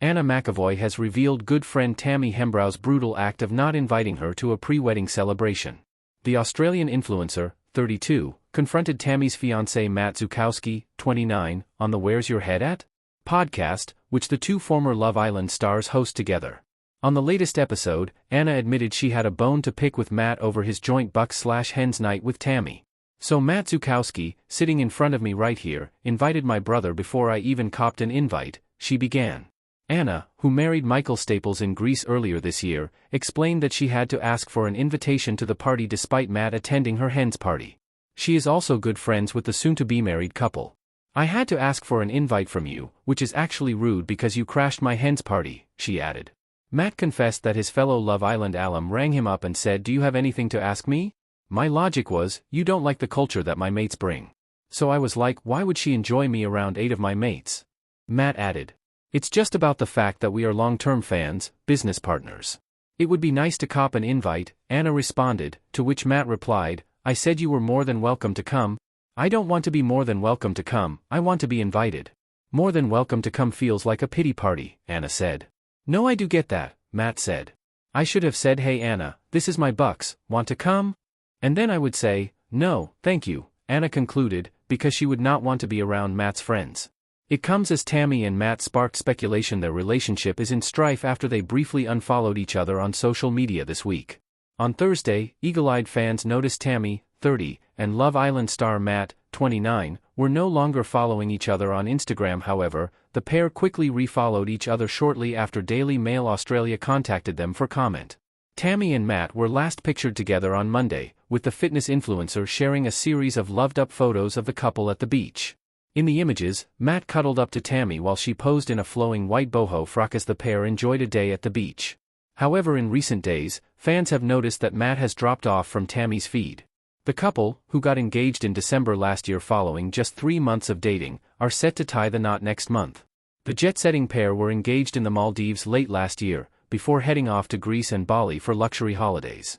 Anna McEvoy has revealed good friend Tammy Hembrow's brutal act of not inviting her to a pre-wedding celebration. The Australian influencer, 32, confronted Tammy's fiancé Matt Zukowski, 29, on the Where's Your Head At? Podcast, which the two former Love Island stars host together. On the latest episode, Anna admitted she had a bone to pick with Matt over his joint Bucks/Hens night with Tammy. "So Matt Zukowski, sitting in front of me right here, invited my brother before I even copped an invite," she began. Anna, who married Michael Staples in Greece earlier this year, explained that she had to ask for an invitation to the party despite Matt attending her Hens party. She is also good friends with the soon-to-be married couple. "I had to ask for an invite from you, which is actually rude because you crashed my Hens party," she added. Matt confessed that his fellow Love Island alum rang him up and said, "Do you have anything to ask me? My logic was, you don't like the culture that my mates bring. So I was like, why would she enjoy me around 8 of my mates?" Matt added. "It's just about the fact that we are long-term fans, business partners. It would be nice to cop an invite," Anna responded, to which Matt replied, "I said you were more than welcome to come. I don't want to be more than welcome to come, I want to be invited." "More than welcome to come feels like a pity party," Anna said. "No, I do get that," Matt said. "I should have said, hey Anna, this is my bucks, want to come? And then I would say, no, thank you," Anna concluded, because she would not want to be around Matt's friends. It comes as Tammy and Matt sparked speculation their relationship is in strife after they briefly unfollowed each other on social media this week. On Thursday, eagle-eyed fans noticed Tammy, 30, and Love Island star Matt, 29, were no longer following each other on Instagram. However, the pair quickly refollowed each other shortly after Daily Mail Australia contacted them for comment. Tammy and Matt were last pictured together on Monday, with the fitness influencer sharing a series of loved-up photos of the couple at the beach. In the images, Matt cuddled up to Tammy while she posed in a flowing white boho frock as the pair enjoyed a day at the beach. However, in recent days, fans have noticed that Matt has dropped off from Tammy's feed. The couple, who got engaged in December last year following just 3 months of dating, are set to tie the knot next month. The jet-setting pair were engaged in the Maldives late last year, before heading off to Greece and Bali for luxury holidays.